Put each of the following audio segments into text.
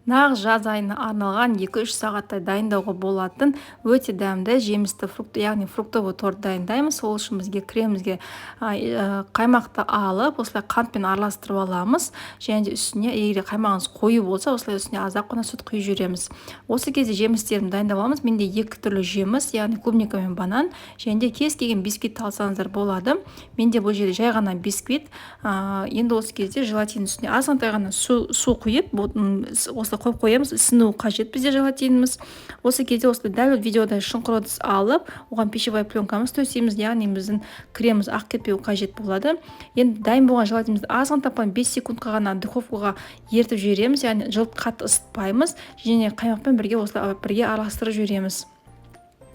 нағыз жаз айына арналған 2-3 сағаттай дайындауға болатын өте дәмді жемісті фрукты, яғни фруктовый торт дайындаймыз. Сол үшін бізге кремімізге қаймақты алып, осылай қантпен араластырып аламыз. Және де үстіне, егер қаймағыңыз қою болса, осылай үстіне азақ қана сүт құйып жібереміз. Осы кезде жемістерімді дайындап аламыз. Менде 2 түрлі жеміс, яғни клубника мен банан, және де кез келген бисквит алсаңыздар болады. Менде бұл жерде жай ғана бисквит. Енді осы кезде желатин үстіне азғантай ғана су құйып, осылай қойып қоямыз. Ісіну қажет бізде желатиніміз. Осы кезде осылай дәл видеода шұңқыр ыдыс алып, оған пищевой пленкамыз төсейміз, яғни біздің креміміз ақ кетпеуі қажет болады. Енді дайын болған желатинімізді азғантай 5 секундқа ғана духовкаға ертіп жібереміз, яғни жылт қатты ысытпаймыз, және қаймақпен бірге осылай араластырып жібереміз.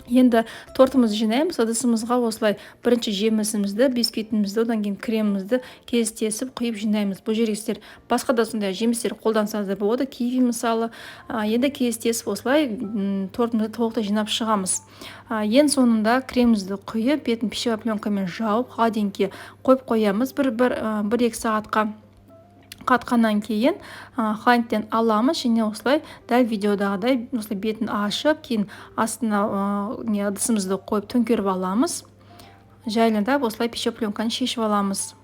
Енді тортымызды жинаймыз. Ыдысымызға осылай бірінші жемісімізді, бисквитімізді, одан кейін кремімізді кестесіп құйып жинаймыз. Бұл жерге сіздер басқа да сондай жемістер қолдансаңыздар болады, киви мысалы. Енді кестесіп осылай тортымызды толықтай жинап шығамыз. Ең соңында кремімізді құйып, бетін пищевой пленкамен жауып, дейінге қойып қоямыз 1-2 сағатқа. Қатқаннан кейін холодильниктен аламыз, және осылай дәл видеодағыдай осылай бетін ашып, кейін астына ыдысымызды қойып төңкеріп аламыз. Жайлында осылай пищевой пленканы шешіп аламыз.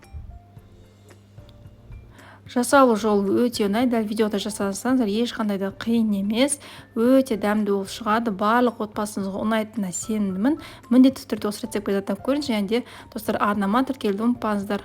Жасалу жолы өте оңай, дәл видеода жасасаңыздар ешқандай да қиын емес, өте дәмді болып шығады. Барлық отбасыңызға ұнайтынына сенімдімін. Міндетті түрде осы рецептті жасап көріңіз, және де достар, арнама тіркелуді ұмытпаңыздар.